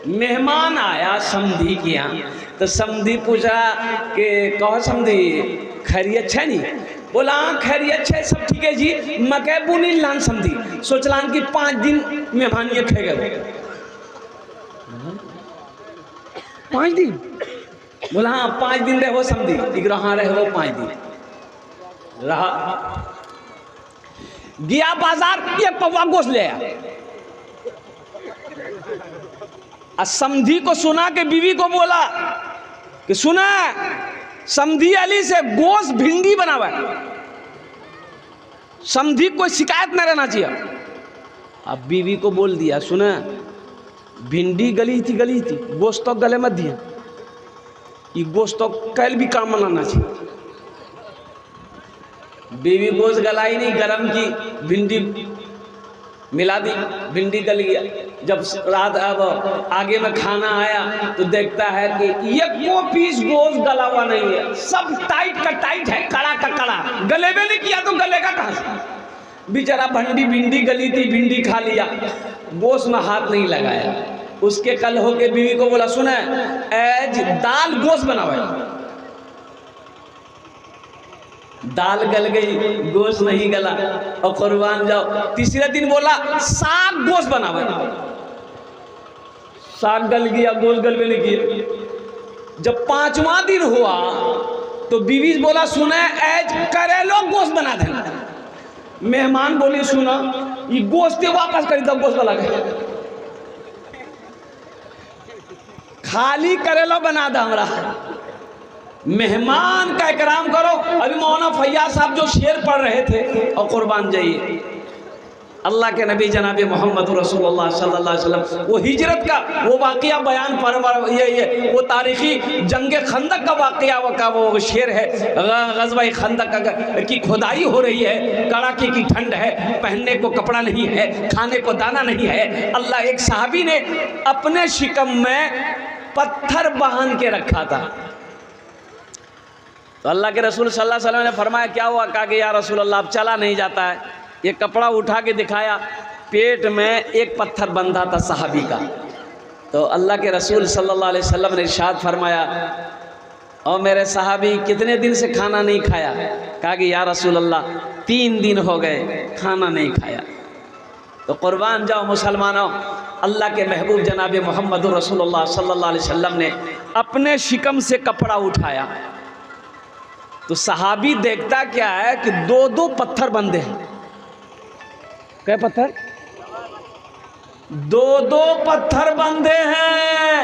मेहमान आया समधी के यहाँ, तो समधी पूछा कि कहो समधी खैरियत है नहीं? बोला हाँ खैरियत है, सब ठीक है जी। मकै बुनी लान समधी सोचलान कि 5 दिन मेहमान ये खे गए। 5 दिन? बोला हाँ 5 दिन रहे हो समधी। दिख हाँ रहे हो 5 दिन रहा। गया बाजार, ये पौवा गोश्त ले आया। समधी को सुना के बीवी को बोला कि सुना समधी अली से गोश्त भिंडी बनावा, समधी कोई शिकायत न रहना चाहिए। अब बीवी को बोल दिया सुना भिंडी गली थी गोश्त तो गले मत दिया, ये गोश्त तो कल भी काम मनाना चाहिए। बीवी गोश्त गलाई नहीं, गरम की भिंडी मिला दी, भिंडी गल गया। जब रात अब आगे में खाना आया तो देखता है कि एक को पीस गोश्त गला हुआ नहीं है, सब टाइट का टाइट है, कड़ा का कड़ा। गले में नहीं किया तो गलेगा कहाँ से? बेचारा भिंडी गली थी, भिंडी खा लिया, गोश्त में हाथ नहीं लगाया। उसके कल होके बीवी को बोला सुना एज दाल गोश्त बनावा, दाल गल गई, गोश्त नहीं गला और कुर्बान जाओ। तीसरे दिन बोला साग गोश्त बनावे, साग गल गया, गोश्त गल में नहीं किया। जब 5वां दिन हुआ तो बीवी बोला सुना एज करेलो गोश्त बना देना। मेहमान बोली सुना ये गोश्त वापस करी, तब गोश्त वाला गया खाली करेलो बना दे हमरा। मेहमान का इकराम करो। अभी मौलाना फैयाज साहब जो शेर पढ़ रहे थे, और कुर्बान जाइए अल्लाह के नबी जनाब मोहम्मद रसूलुल्लाह सल्लल्लाहु अलैहि वसल्लम वो हिजरत का वो वाक़या बयान पर ये वो तारीखी जंग खंदक का वाक़या का वो शेर है। ग़ज़वा खंदक की खुदाई हो रही है, कड़ाके की ठंड है, पहनने को कपड़ा नहीं है, खाने को दाना नहीं है। अल्लाह एक सहाबी ने अपने शिकम में पत्थर बांध के रखा था, तो अल्लाह के रसूल सल्लल्लाहु अलैहि वसल्लम ने फरमाया क्या हुआ? कहा कि या रसूल अल्लाह अब चला नहीं जाता है। ये कपड़ा उठा के दिखाया, पेट में एक पत्थर बंधा था सहाबी का। तो अल्लाह के रसूल सल्लल्लाहु अलैहि वसल्लम ने इरशाद फरमाया और मेरे सहाबी कितने दिन से खाना नहीं खाया? कहा कि या रसूल अल्लाह 3 दिन हो गए खाना नहीं खाया। तो कुर्बान जाओ मुसलमानों, अल्लाह के महबूब जनाब मोहम्मद रसूलुल्लाह सल्लल्लाहु अलैहि वसल्लम ने अपने शिकम से कपड़ा उठाया तो सहाबी देखता क्या है कि 2-2 पत्थर बंधे हैं। क्या पत्थर? 2-2 पत्थर बंधे हैं।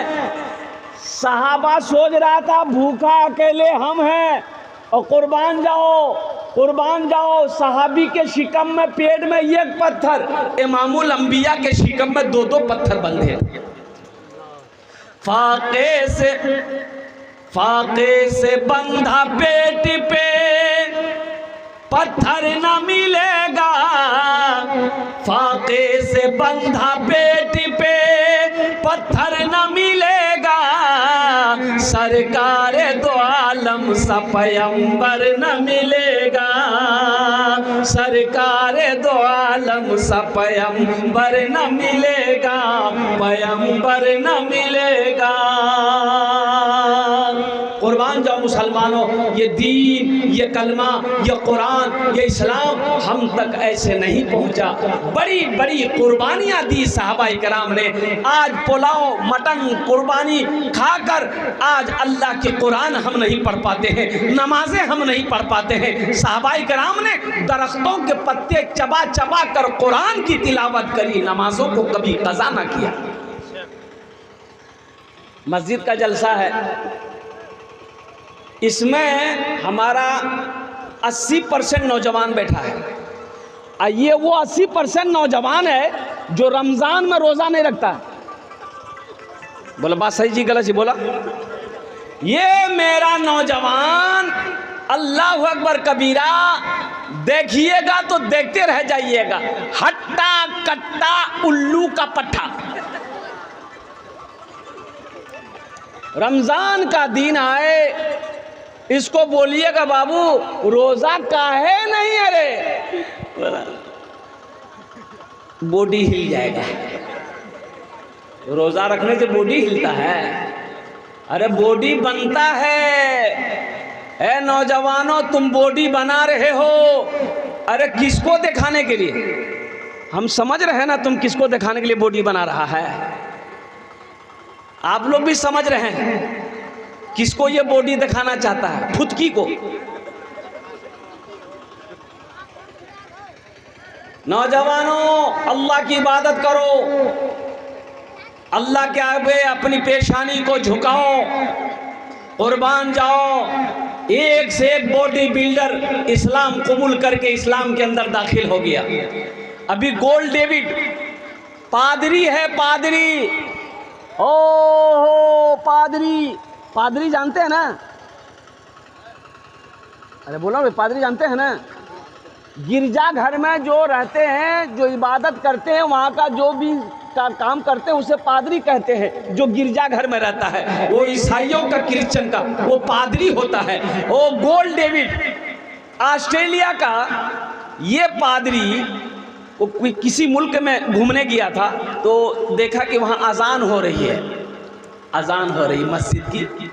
सहाबा सोच रहा था भूखा अकेले हम हैं, और कुर्बान जाओ सहाबी के शिकम में पेट में एक पत्थर, इमामुल अंबिया के शिकम में 2-2 पत्थर बंधे हैं। फाके से बंधा पेट पे पत्थर न मिलेगा, फाके से बंधा पेट पे पत्थर न मिलेगा, सरकार दो आलम सा पैगंबर न मिलेगा, सरकार दो आलम सा पैगंबर न मिलेगा, पैगंबर न मिलेगा। कुर्बान जाओ मुसलमानों, ये दीन, ये कलमा, ये कुरान, ये इस्लाम हम तक ऐसे नहीं पहुंचा। बड़ी बड़ी कुर्बानियां दी सहाबा इकराम ने। आज पुलाव मटन कुर्बानी खाकर आज अल्लाह के कुरान हम नहीं पढ़ पाते हैं, नमाजें हम नहीं पढ़ पाते हैं। सहाबा इकराम ने दरख्तों के पत्ते चबा चबा कर कुरान की तिलावत करी, नमाजों को कभी कज़ा ना किया। मस्जिद का जलसा है, इसमें हमारा 80% नौजवान बैठा है। ये वो 80% नौजवान है जो रमज़ान में रोज़ा नहीं रखता है। बोला बात सही जी गलत जी बोला? ये मेरा नौजवान अल्लाह अकबर कबीरा देखिएगा तो देखते रह जाइएगा, हट्टा कट्टा उल्लू का पट्टा। रमज़ान का दिन आए इसको बोलिएगा बाबू रोजा काहे नहीं? अरे बॉडी हिल जाएगा। रोजा रखने से बॉडी हिलता है? अरे बॉडी बनता है। ए नौजवानों, तुम बॉडी बना रहे हो, अरे किसको दिखाने के लिए? हम समझ रहे हैं ना तुम किसको दिखाने के लिए बॉडी बना रहा है? आप लोग भी समझ रहे हैं किसको ये बॉडी दिखाना चाहता है? फुदकी को। नौजवानों, अल्लाह की इबादत करो, अल्लाह के आगे अपनी पेशानी को झुकाओ, कुर्बान जाओ। एक से एक बॉडी बिल्डर इस्लाम कबूल करके इस्लाम के अंदर दाखिल हो गया। अभी गोल्ड डेविड पादरी है, पादरी। ओहो पादरी, पादरी जानते हैं ना? अरे बोलो भाई, पादरी जानते हैं ना? गिरजा घर में जो रहते हैं, जो इबादत करते हैं, वहाँ का जो भी का काम करते हैं उसे पादरी कहते हैं। जो गिरजा घर में रहता है वो ईसाइयों का, क्रिश्चियन का, वो पादरी होता है। वो गोल्ड डेविड ऑस्ट्रेलिया का ये पादरी, वो किसी मुल्क में घूमने गया था तो देखा कि वहाँ अजान हो रही है, अजान हो रही मस्जिद की।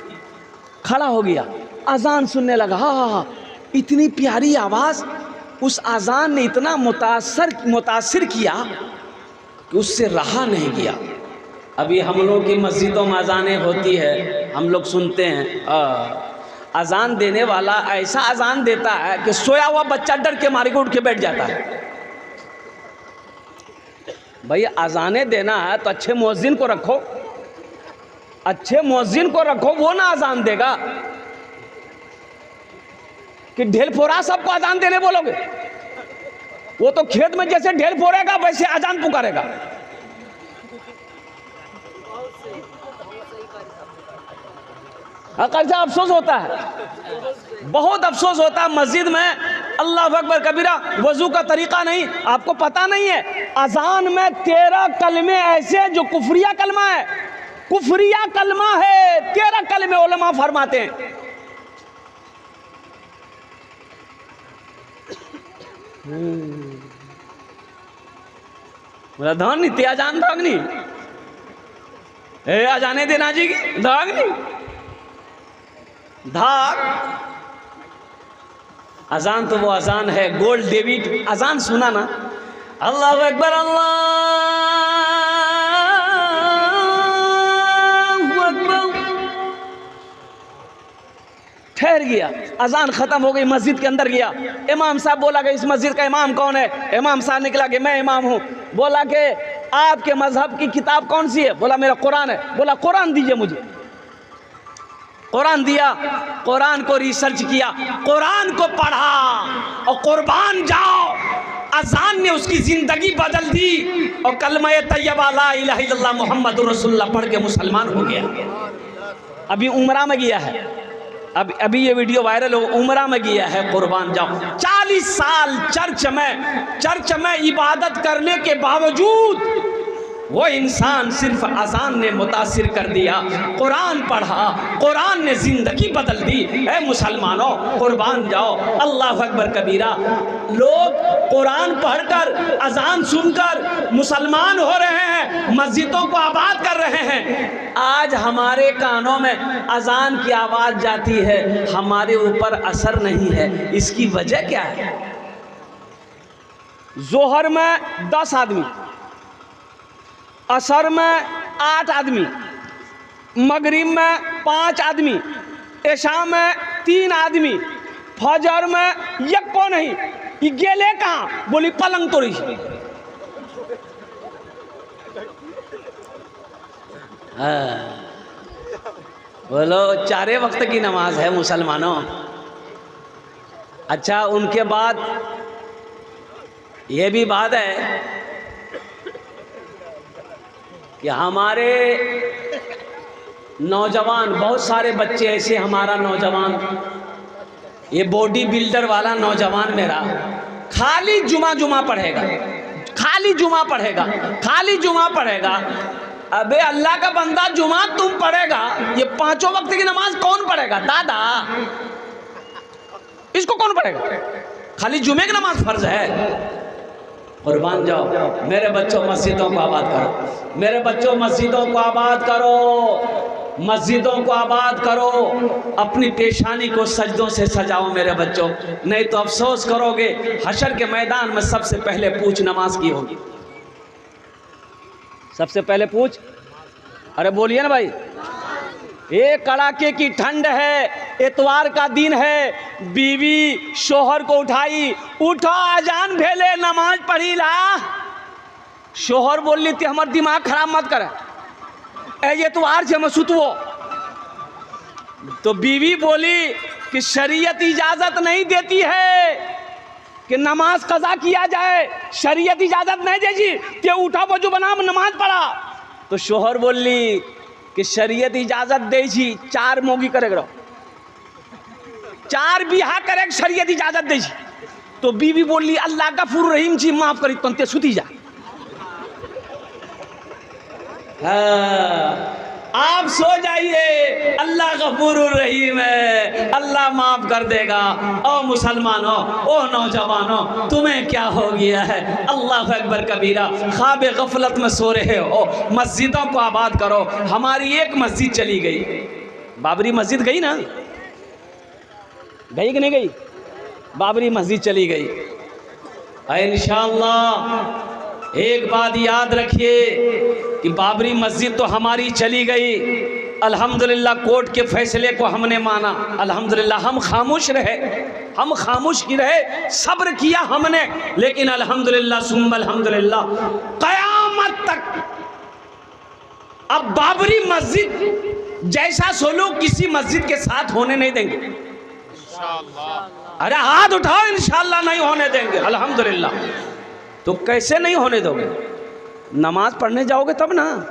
खड़ा हो गया, अजान सुनने लगा। हाँ, इतनी प्यारी आवाज़, उस अजान ने इतना मुतासिर किया कि उससे रहा नहीं गया। अभी हम लोग की मस्जिदों में अजानें होती है, हम लोग सुनते हैं। अजान देने वाला ऐसा अजान देता है कि सोया हुआ बच्चा डर के मारे को उठ के बैठ जाता है। भाई अजाने देना है तो अच्छे मुअज्जिन को रखो, अच्छे मुअज्जिन को रखो, वो ना अजान देगा कि ढेल फोरा सबको अजान देने बोलोगे। वो तो खेत में जैसे ढेल फोड़ेगा वैसे अजान पुकारेगा। कैसा अफसोस होता है, बहुत अफसोस होता है। मस्जिद में अल्लाह अकबर कबीरा वजू का तरीका नहीं, आपको पता नहीं है। अजान में 13 कलमे ऐसे जो कुफरिया कलमा है, कुफरिया कलमा है, 13 कलमे उलमा फरमाते हैं। बोला धान नहीं अजान धागनी ए अजाने देना जी की धागनी धाग। अजान तो वो अजान है। गोल्ड डेविड अजान सुना ना, अल्लाह अकबर अल्लाह अकबर, ठहर गया, अजान खत्म हो गई, मस्जिद के अंदर गया। इमाम साहब बोला कि इस मस्जिद का इमाम कौन है? इमाम साहब निकला कि मैं इमाम हूँ। बोला कि आपके मजहब की किताब कौन सी है? बोला मेरा कुरान है। बोला कुरान दीजिए मुझे। कुरान दिया, कुरान को रिसर्च किया, कुरान को पढ़ा और कुर्बान जाओ, अजान ने उसकी जिंदगी बदल दी और कलमा तैयबा ला इलाहा इल्लल्लाह मुहम्मदुर रसूलुल्लाह पढ़ के मुसलमान हो गया। अभी उम्रा में गया है, अभी ये वीडियो वायरल हो, उम्रा में गया है, कुर्बान जाओ। 40 साल चर्च में इबादत करने के बावजूद वो इंसान सिर्फ अजान ने मुतासिर कर दिया। कुरान पढ़ा, कुरान ने जिंदगी बदल दी। ऐ मुसलमानों कुर्बान जाओ, अल्लाह अकबर कबीरा। लोग कुरान पढ़कर, अजान सुनकर मुसलमान हो रहे हैं, मस्जिदों को आबाद कर रहे हैं। आज हमारे कानों में अजान की आवाज़ जाती है, हमारे ऊपर असर नहीं है। इसकी वजह क्या है? जोहर में 10 आदमी, असर में 8 आदमी, मगरिब में 5 आदमी, इशा में 3 आदमी, फजर में एक को नहीं। ये गेले कहाँ? बोली पलंग तोड़ी। बोलो 4 वक्त की नमाज है मुसलमानों। अच्छा, उनके बाद ये भी बात है कि हमारे नौजवान, बहुत सारे बच्चे ऐसे, हमारा नौजवान, ये बॉडी बिल्डर वाला नौजवान मेरा, खाली जुमा पढ़ेगा, खाली जुमा पढ़ेगा, खाली जुमा पढ़ेगा। अबे अल्लाह का बंदा, जुमा तुम पढ़ेगा, ये 5 वक्त की नमाज कौन पढ़ेगा? दादा इसको कौन पढ़ेगा? खाली जुमे की नमाज फर्ज है। कुर्बान जाओ मेरे बच्चों, मस्जिदों को आबाद करो। मेरे बच्चों मस्जिदों को आबाद करो, मस्जिदों को आबाद करो। अपनी पेशानी को सजदों से सजाओ मेरे बच्चों, नहीं तो अफसोस करोगे। हशर के मैदान में सबसे पहले पूछ नमाज की होगी। सबसे पहले पूछ, अरे बोलिए ना भाई। एक कड़ाके की ठंड है, इतवार का दिन है, बीवी शोहर को उठाई, उठो आजान भेले नमाज पढ़ी ला। शोहर बोल ली थी हमार दिमाग खराब मत कर, इतवार से मैं सुतवो। तो बीवी बोली कि शरीयत इजाजत नहीं देती है कि नमाज कज़ा किया जाए, शरीयत इजाजत नहीं देती कि उठा वजू बना नमाज पढ़ा। तो शोहर बोली कि शरीयत इजाजत दे छी, 4 मोगी करे करो, 4 बिहा करे शरीयत इजाजत दे छी। तो बीवी बोली अल्लाह गफूर रहीम छी, माफ करी तुमते सुती जा। हाँ, आप सो जाइए, अल्लाह गफूर रहीम है, अल्लाह माफ कर देगा। ओ मुसलमानों, ओ नौजवानों, तुम्हें क्या हो गया है? अल्लाह अकबर कबीरा। ख्वाब गफलत में सो रहे हो, मस्जिदों को आबाद करो। हमारी एक मस्जिद चली गई, बाबरी मस्जिद गई ना, गई कि नहीं गई? बाबरी मस्जिद चली गई। इंशाअल्लाह एक बात याद रखिए कि बाबरी मस्जिद तो हमारी चली गई, अल्हम्दुलिल्लाह कोर्ट के फैसले को हमने माना, अल्हम्दुलिल्लाह हम खामोश रहे, हम खामोश ही रहे, सब्र किया हमने। लेकिन अल्हम्दुलिल्लाह सुम्मा अल्हम्दुलिल्लाह क़यामत तक अब बाबरी मस्जिद जैसा सलूक किसी मस्जिद के साथ होने नहीं देंगे इंशाअल्लाह। अरे हाथ उठाओ, इंशाअल्लाह नहीं होने देंगे, अल्हम्दुलिल्लाह। तो कैसे नहीं होने दोगे? नमाज पढ़ने जाओगे तब ना।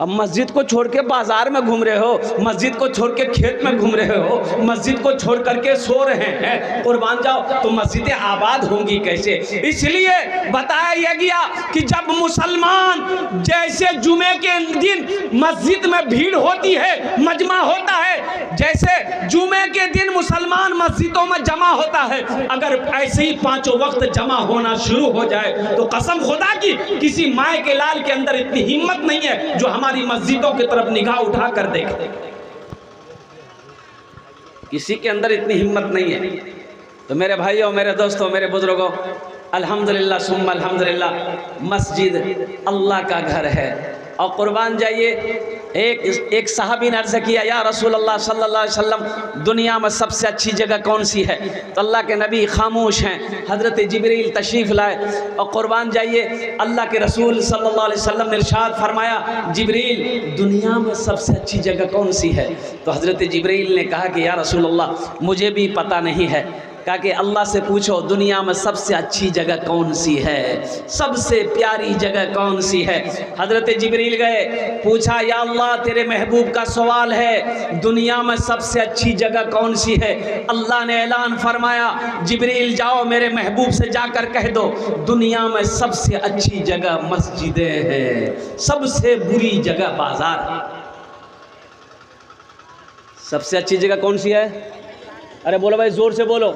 अब मस्जिद को छोड़ के बाजार में घूम रहे हो, मस्जिद को छोड़ के खेत में घूम रहे हो, मस्जिद को छोड़ करके सो रहे हैं, कुर्बान जाओ, तो मस्जिदें आबाद होंगी कैसे? इसलिए बताया गया कि जब मुसलमान जैसे जुमे के दिन मस्जिद में भीड़ होती है, मजमा होता है, जैसे जुमे के दिन मुसलमान मस्जिदों में जमा होता है, अगर ऐसे ही 5 वक्त जमा होना शुरू हो जाए तो कसम खुदा की किसी माए के लाल के अंदर इतनी हिम्मत नहीं है जो हमारी मस्जिदों की तरफ निगाह उठा कर देखे। किसी के अंदर इतनी हिम्मत नहीं है। तो मेरे भाइयों, मेरे दोस्तों, मेरे बुजुर्गों, अल्हम्दुलिल्लाह सुम्मा अल्हम्दुलिल्लाह मस्जिद अल्लाह का घर है। और कुर्बान जाइए, एक साहबी ने अर्ज़ किया, या रसूल अल्लाह सल्लल्लाहु अलैहि वसल्लम दुनिया में सबसे अच्छी जगह कौन सी है? तो अल्लाह के नबी खामोश हैं। हज़रत जिब्रील तशरीफ़ लाए और कुर्बान जाइए, अल्लाह के रसूल सल्लल्लाहु अलैहि वसल्लम ने इरशाद फरमाया, जिब्रील दुनिया में सबसे अच्छी जगह कौन सी है? तो हज़रत जिब्रील ने कहा कि या रसूल अल्लाह मुझे भी पता नहीं है। कहा कि अल्लाह से पूछो दुनिया में सबसे अच्छी जगह कौन सी है, सबसे प्यारी जगह कौन सी है? हज़रत जिब्रील गए, पूछा या अल्लाह तेरे महबूब का सवाल है, दुनिया में सबसे अच्छी जगह कौन सी है? अल्लाह ने ऐलान फरमाया, जिब्रील जाओ मेरे महबूब से जाकर कह दो दुनिया में सबसे अच्छी जगह मस्जिदें हैं, सबसे बुरी जगह बाजार है। सबसे अच्छी जगह कौन सी है? अरे बोलो भाई, जोर से बोलो।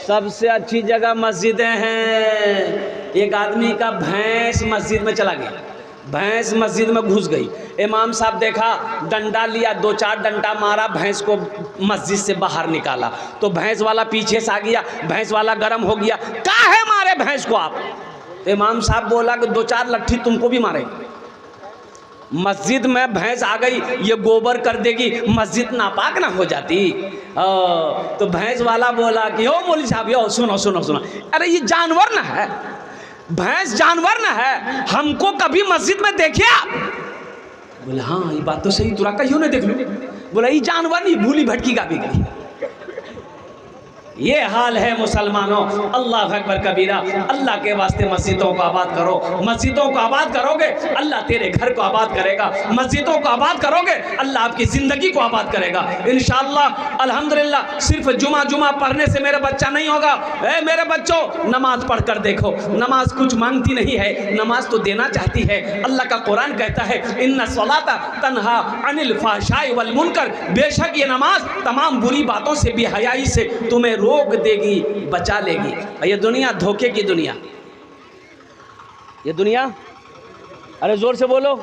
सबसे अच्छी जगह मस्जिदें हैं। एक आदमी का भैंस मस्जिद में चला गया, भैंस मस्जिद में घुस गई। इमाम साहब देखा, डंडा लिया, 2-4 डंडा मारा, भैंस को मस्जिद से बाहर निकाला। तो भैंस वाला पीछे से आ गया, भैंस वाला गर्म हो गया, काहे मारे भैंस को आप? तो इमाम साहब बोला कि 2-4 लट्ठी तुमको भी मारेंगे। मस्जिद में भैंस आ गई, ये गोबर कर देगी, मस्जिद नापाक ना हो जाती। तो भैंस वाला बोला कि ओ मौलवी साहब, यो सुनो सुनो सुनो, अरे ये जानवर ना है, भैंस जानवर ना है, हमको कभी मस्जिद में देखिए आप? बोले हाँ ये बात तो सही, तुरा कहियो नहीं देख लो। बोला ये जानवर नहीं, भूली भटकी गाभी गई। ये हाल है मुसलमानों। अल्लाह अकबर कबीरा। अल्लाह के वास्ते मस्जिदों को आबाद करो। मस्जिदों को आबाद करोगे अल्लाह तेरे घर को आबाद करेगा, मस्जिदों को आबाद करोगे अल्लाह आपकी ज़िंदगी को आबाद करेगा इंशाअल्लाह। अल्हम्दुलिल्लाह सिर्फ जुमा पढ़ने से मेरा बच्चा नहीं होगा। मेरे बच्चों, नमाज पढ़ कर देखो, नमाज कुछ मांगती नहीं है, नमाज तो देना चाहती है। अल्लाह का कुरान कहता है इन्ना सलाता तन्हा अनिल फाहशाई वल मुनकर, बेशक ये नमाज तमाम बुरी बातों से, बेहयाई से तुम्हें रोक देगी, बचा लेगी। और ये दुनिया धोखे की दुनिया, ये दुनिया, अरे जोर से बोलो,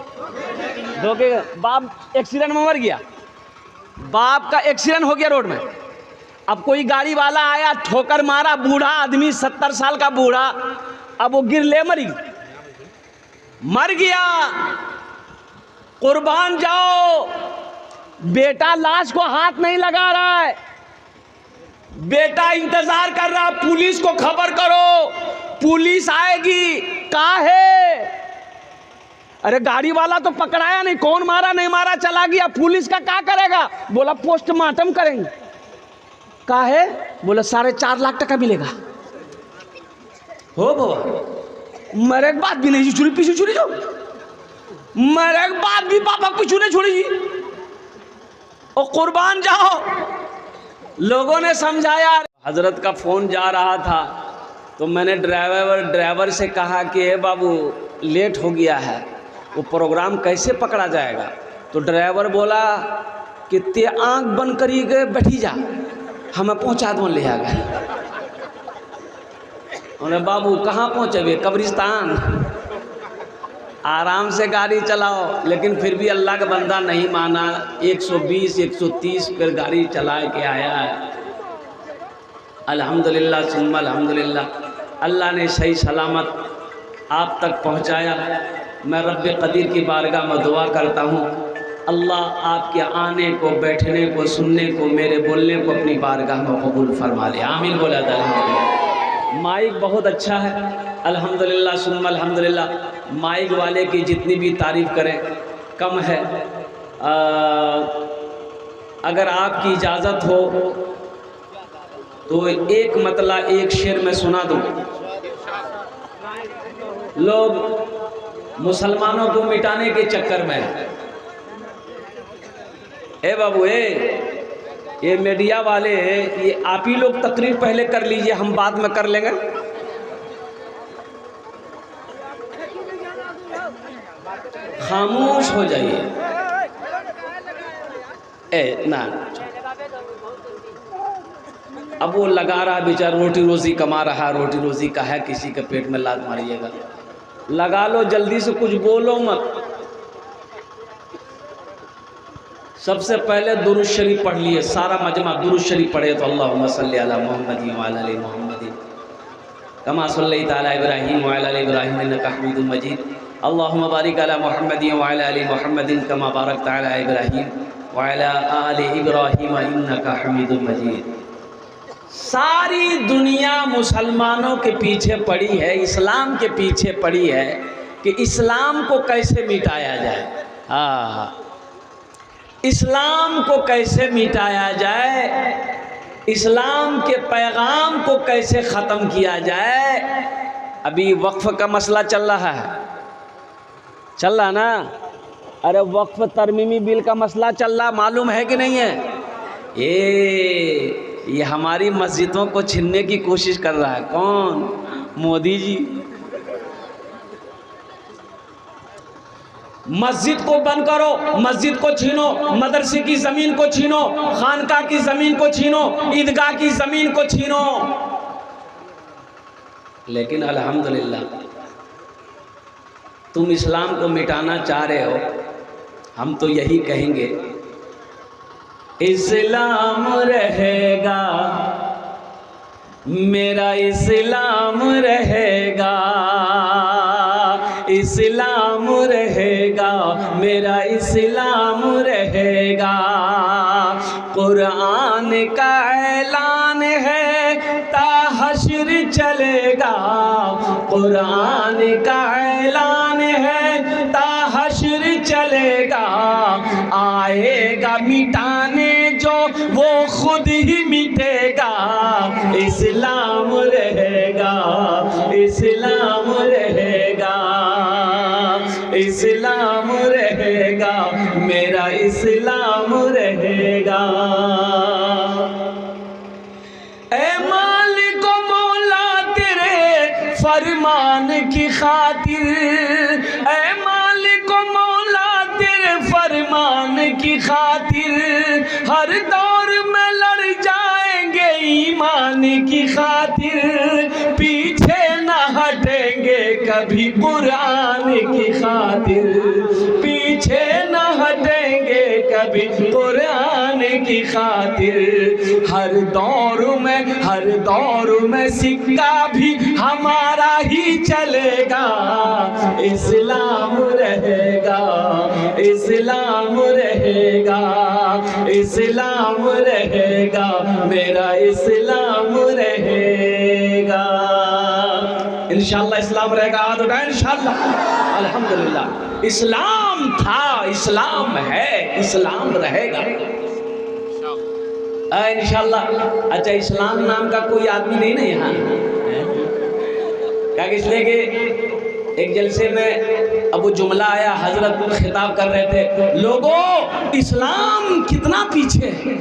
धोखे। बाप एक्सीडेंट में मर गया, बाप का एक्सीडेंट हो गया रोड में। अब कोई गाड़ी वाला आया, ठोकर मारा, बूढ़ा आदमी 70 साल का बूढ़ा, अब वो गिर ले मर गया। कुर्बान जाओ, बेटा लाश को हाथ नहीं लगा रहा है, बेटा इंतजार कर रहा, पुलिस को खबर करो, पुलिस आएगी। कहाँ है? अरे गाड़ी वाला तो पकड़ाया नहीं, कौन मारा नहीं मारा चला गया, पुलिस का क्या करेगा? बोला पोस्टमार्टम करेंगे। कहाँ है? बोला 4.5 लाख टका मिलेगा। हो बाबा, मरे के बाद भी नहीं छुरी पीछे छुरी जो, मरे के बाद भी पापा पीछू नहीं छोड़ी। और कुर्बान जाओ, लोगों ने समझाया। हजरत का फोन जा रहा था तो मैंने ड्राइवर से कहा कि ए बाबू लेट हो गया है, वो प्रोग्राम कैसे पकड़ा जाएगा? तो ड्राइवर बोला कि ते आँख बंद करी गए बैठी जा, हमें पहुँचा दो ले आ गए। बोले बाबू कहाँ पहुँचे? कब्रिस्तान। आराम से गाड़ी चलाओ, लेकिन फिर भी अल्लाह का बंदा नहीं माना, 120 130 पर गाड़ी चला के आया है। अल्हम्दुलिल्लाह सुम्मा अल्हम्दुलिल्लाह, अल्लाह ने सही सलामत आप तक पहुंचाया। मैं रब्ब कदीर की बारगाह में दुआ करता हूं, अल्लाह आपके आने को, बैठने को, सुनने को, मेरे बोलने को अपनी बारगाह में कबूल फरमा ले। आमीन बोला। अल्हम्दुलिल्लाह माइक बहुत अच्छा है, अल्हम्दुलिल्लाह सुम्मा अल्हम्दुलिल्लाह। माइक वाले की जितनी भी तारीफ़ करें कम है। अगर आपकी इजाज़त हो तो एक मतला एक शेर में सुना दूँ। लोग मुसलमानों को मिटाने के चक्कर में, ए बाबू ये मीडिया वाले, ये आप ही लोग तकरीर पहले कर लीजिए, हम बाद में कर लेंगे। खामोश हो जाइए। ना अब वो लगा रहा बेचारा, रोटी रोज़ी कमा रहा, रोटी रोज़ी का है, किसी के पेट में लात मारिएगा। लगा लो जल्दी से, कुछ बोलो मत। सबसे पहले दुरूद शरीफ पढ़ लिए, सारा मजमा दुरूद शरीफ पढ़े तो अल्लाहुम्मा सल्ली अला मुहम्मद व अला आलि मुहम्मद कमा सल्लैता अला इब्राहीम व अला आलि इब्राहीम इन्नका हमीदुम मजीद। अल्लाहुम्मा बारिक अला मुहम्मद व अला आलि मुहम्मद कमा बारकता अला इब्राहीम व अला आलि इब्राहीम इन्नका हमीदुम मजीद। सारी दुनिया मुसलमानों के पीछे पड़ी है, इस्लाम के पीछे पड़ी है कि इस्लाम को कैसे मिटाया जाए। हाँ, इस्लाम को कैसे मिटाया जाए, इस्लाम के पैगाम को कैसे ख़त्म किया जाए। अभी वक्फ का मसला चल रहा है, चल रहा ना? अरे वक्फ तरमीमी बिल का मसला चल रहा, मालूम है कि नहीं है? ये हमारी मस्जिदों को छीनने की कोशिश कर रहा है। कौन? मोदी जी। मस्जिद को बंद करो, मस्जिद को छीनो, मदरसे की ज़मीन को छीनो, खानका की ज़मीन को छीनो, ईदगाह की ज़मीन को छीनो। लेकिन अल्हम्दुलिल्लाह तुम इस्लाम को मिटाना चाह रहे हो, हम तो यही कहेंगे इस्लाम रहेगा, मेरा इस्लाम रहेगा, इस्लाम रहेगा, मेरा इस्लाम रहेगा। कुरान का ऐलान है ता हश्र चलेगा, कुरान का ऐलान है ता हश्र चलेगा। आएगा मिटाने जो वो खुद ही मिटेगा। इस्लाम रहेगा, इस्लाम रहेगा, इस्लाम रहेगा, मेरा इस्लाम रहेगा। ए मालिक मौला तेरे फरमान की खातिर, ए मालिक मौला तेरे फरमान की खातिर, हर दौर में लड़ जाएंगे ईमान की खातिर, पीछे न हटेंगे कभी। कभी कुरान की खातिर, पीछे न हटेंगे कभी कुरान की खातिर। हर दौर में सिक्का भी हमारा ही चलेगा, इस्लाम रहेगा, इस्लाम रहेगा, इस्लाम रहेगा, मेरा इस्लाम रहेगा। इंशाअल्लाह इस्लाम रहेगा। हाथ उठाएं इंशाअल्लाह। अल्हम्दुलिल्लाह। इस्लाम था, इस्लाम है, इस्लाम रहेगा इंशाअल्लाह। अच्छा, इस्लाम नाम का कोई आदमी नहीं ना यहाँ? क्या इसलिए कि एक जलसे में अबू जुमला आया, हजरत खिताब कर रहे थे, लोगों इस्लाम कितना पीछे है।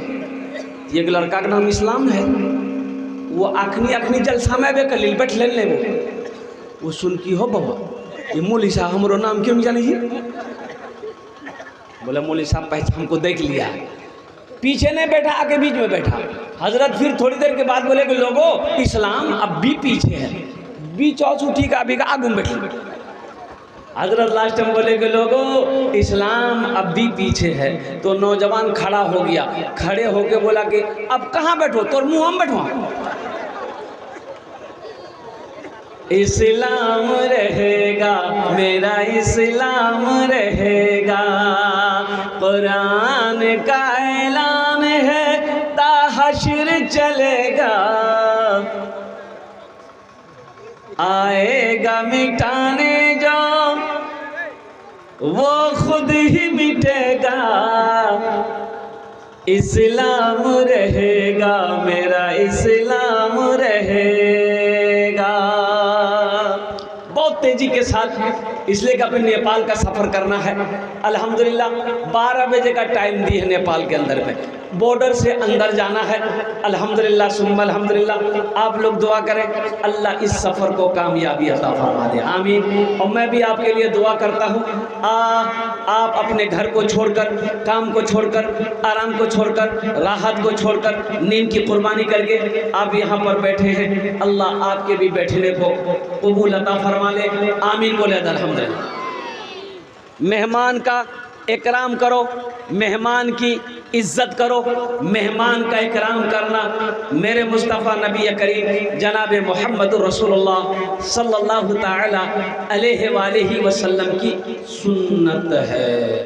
एक लड़का का नाम इस्लाम है, वो अखनी जलसा में बे कलील बैठ ले वो सुन की हो बाबा, ये मौली साहब हमारो नाम क्यों नहीं जाने जी? बोला मौली साहब पहचान को देख लिया, पीछे नहीं बैठा, आगे बीच में बैठा। हजरत फिर थोड़ी देर के बाद बोले कि लोगों इस्लाम अब भी पीछे है, बीच और छुट्टी का अभी आगू में बैठी। हजरत लास्ट में बोले कि लोगों इस्लाम अब भी पीछे है। तो नौजवान खड़ा हो गया, खड़े होके बोला कि अब कहाँ बैठो, तो मुँह हम बैठो। इस्लाम रहेगा, मेरा इस्लाम रहेगा, कुरान का ऐलान है, ता हश्र चलेगा, आएगा मिटाने जो वो खुद ही मिटेगा, इस्लाम रहेगा, मेरा इस्लाम रहेगा। बहुत तेजी के साथ, इसलिए कि अपने नेपाल का सफ़र करना है। अल्हम्दुलिल्लाह 12 बजे का टाइम दी है नेपाल के अंदर में, बॉर्डर से अंदर जाना है। अल्हम्दुलिल्लाह सुम्मा अल्हम्दुलिल्लाह। आप लोग दुआ करें अल्लाह इस सफ़र को कामयाबी अता फरमा दे, आमीन। और मैं भी आपके लिए दुआ करता हूँ। आप अपने घर को छोड़कर, काम को छोड़कर, आराम को छोड़कर, राहत को छोड़कर, नींद की कुर्बानी करके आप यहाँ पर बैठे हैं। अल्लाह आपके भी बैठने को कबूल अता फरमा ले, आमीन बोले अल्हम्दुलिल्लाह। मेहमान का इकराम करो, मेहमान की इज्जत करो। मेहमान का इकराम करना मेरे मुस्तफ़ा नबी करीम जनाब मोहम्मद रसूलुल्लाह सल्लल्लाहु ताला अलैहि वसल्लम की सुन्नत है।